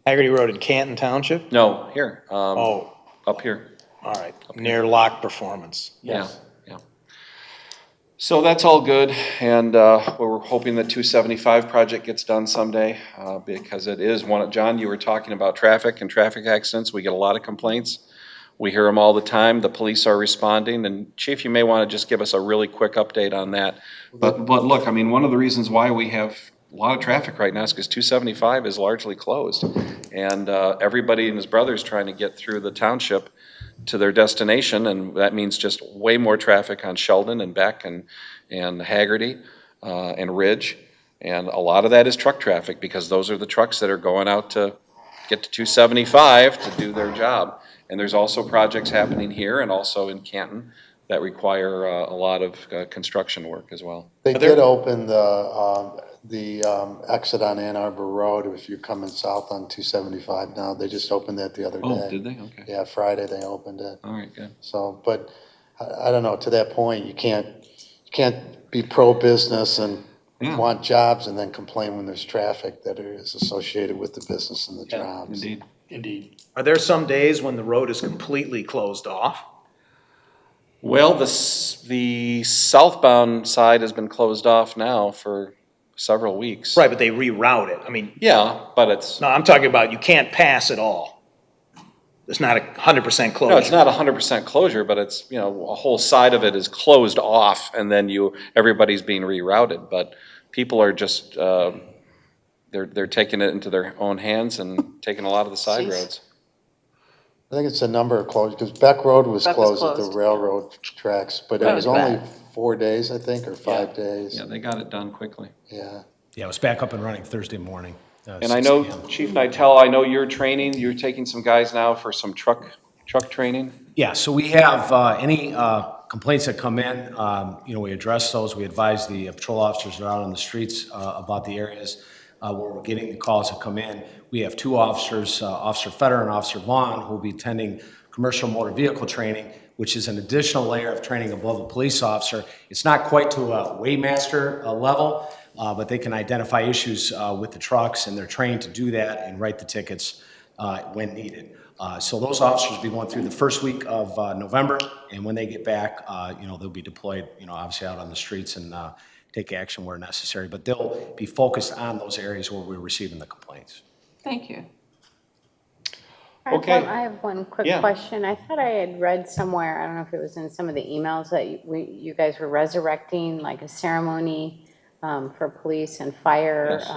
Haggerty Road in Canton Township? no, here, Oh, up here. all right, near Lock Performance. Yeah. So that's all good, and we're hoping the 275 project gets done someday, because it is one, John, you were talking about traffic and traffic accidents. We get a lot of complaints. We hear them all the time. The police are responding, and Chief, you may want to just give us a really quick update on that. But look, I mean, one of the reasons why we have a lot of traffic right now is because 275 is largely closed, and everybody and his brother's trying to get through the township to their destination, and that means just way more traffic on Sheldon and Beck and Haggerty and Ridge. And a lot of that is truck traffic, because those are the trucks that are going out to get to 275 to do their job. And there's also projects happening here and also in Canton that require a lot of construction work as well. They did open the exit on Ann Arbor Road if you're coming south on 275 now. They just opened that the other day. Oh, did they? Okay. Yeah, Friday they opened it. All right, good. So, but I don't know, to that point, you can't be pro-business and Yeah. want jobs and then complain when there's traffic that is associated with the business and the Yeah, jobs. Indeed. Indeed. Are there some days when the road is completely closed off? Well, the southbound side has been closed off now for several weeks. Right, but they reroute it. I mean, Yeah, but it's, no, I'm talking about you can't pass at all. It's not 100% closure. no, it's not 100% closure, but it's, you know, a whole side of it is closed off, and then everybody's being rerouted. But people are just, they're taking it into their own hands and taking a lot of the side Jeez. roads. I think it's a number of closures, because Beck Road was Beck was closed at the closed. railroad tracks, but it That was was only bad. 4 days, I think, or 5 days. Yeah, they got it done quickly. Yeah. Yeah, it was back up and running Thursday morning. And I 6 know, p.m. Chief Nytel, I know you're taking some guys now for some truck training. Yeah, so we have any complaints that come in, we address those. We advise the patrol officers that are out on the streets about the areas where we're getting the calls that come in. We have 2 officers, Officer Fetter and Officer Vaughn, who will be attending commercial motor vehicle training, which is an additional layer of training above a police officer. It's not quite to a weighmaster level, but they can identify issues with the trucks, and they're trained to do that and write the tickets when needed. So those officers will be going through the first week of November, and when they get back, they'll be deployed, obviously out on the streets and take action where necessary. But they'll be focused on those areas where we're receiving the complaints. Thank you. Okay. I have one quick Yeah. question. I thought I had read somewhere, I don't know if it was in some of the emails, that you guys were resurrecting like a ceremony for police and fire. Yes.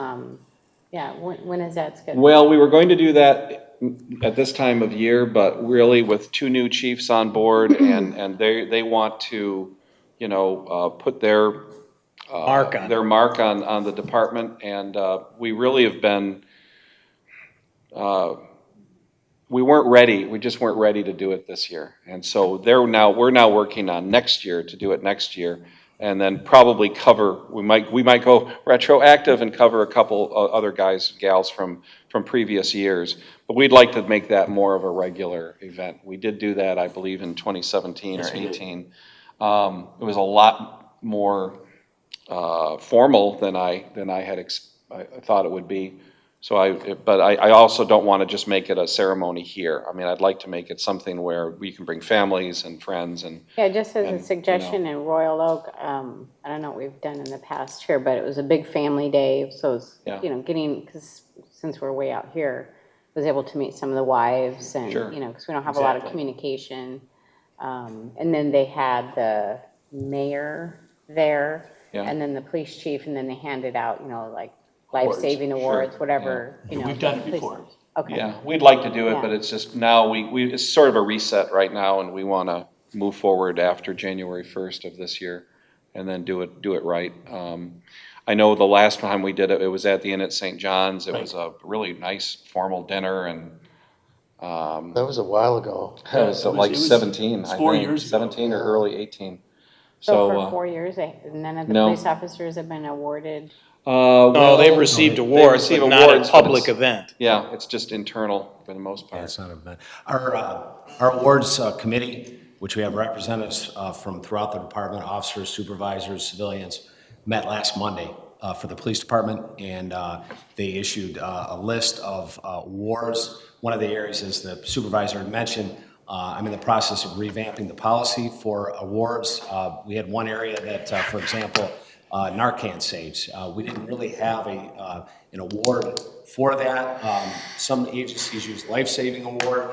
Yeah, when is that scheduled? Well, we were going to do that at this time of year, but really with 2 new chiefs on board, and they want to, put their mark on the department, and we really have been, we weren't ready. We just weren't ready to do it this year, and so we're now working on next year to do it next year, and then probably we might go retroactive and cover a couple other guys and gals from previous years, but we'd like to make that more of a regular event. We did do that, I believe, in 2017 or 18. It was a lot more formal than I had I thought it would be. So but I also don't want to just make it a ceremony here. I mean, I'd like to make it something where we can bring families and friends and. Yeah, just as and, a suggestion, in Royal Oak, I don't know what we've done in the past here, but it was a big family day, so it's, Yeah. because since we're way out here, was able to meet some of the wives and, Sure. because we don't have a lot of Exactly. communication. And then they had the mayor there, Yeah. and then the police chief, and then they handed out, like life-saving awards, whatever, We've done it police- before. Okay. Yeah, we'd like to do it, Yeah. but it's just now it's sort of a reset right now, and we want to move forward after January 1st of this year, and then do it right. I know the last time we did it, it was at the Inn at St. John's. It was a really nice formal dinner, and That was a while ago. it was like 17, It's I 4 think, years ago. 17 or early 18. So for 4 years, none of the no. police officers have been awarded? No, they've received awards, receive but not a awards, but public it's- event. Yeah, it's just internal for the most Yeah, part. it's not a bad. Our awards committee, which we have representatives from throughout the department, officers, supervisors, civilians, met last Monday for the police department, and they issued a list of awards. One of the areas, as the supervisor had mentioned, I'm in the process of revamping the policy for awards. We had one area that, for example, Narcan saves. We didn't really have an award for that. Some agencies use life-saving award.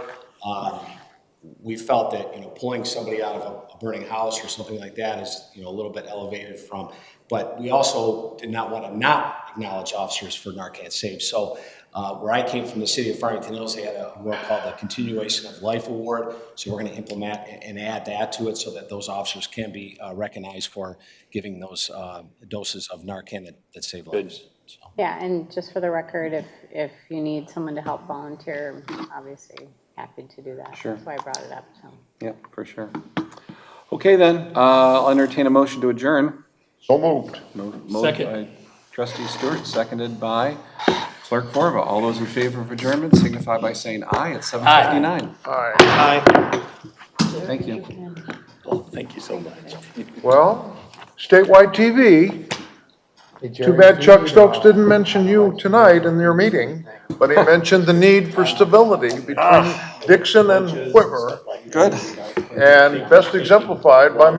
We felt that, pulling somebody out of a burning house or something like that is, a little bit elevated from, but we also did not want to not acknowledge officers for Narcan saves. So where I came from, the city of Farmington Hills, they had a award called the Continuation of Life Award. So we're going to implement and add that to it so that those officers can be recognized for giving those doses of Narcan that save lives. So. Yeah, and just for the record, if you need someone to help volunteer, obviously happy to do that. Sure. That's why I brought it up, so. Yeah, for sure. Okay, then, I'll entertain a motion to adjourn. So moved. Moved Second. by Trustee Stewart, seconded by Clerk Forva. All those in favor of adjournment signify by saying aye at 7:59. Aye. Thank you. Oh, thank you so much. Well, statewide TV, too bad Chuck Stokes didn't mention you tonight in your meeting, but he mentioned the need for stability between Dixon and Whitmer, Good. and best exemplified by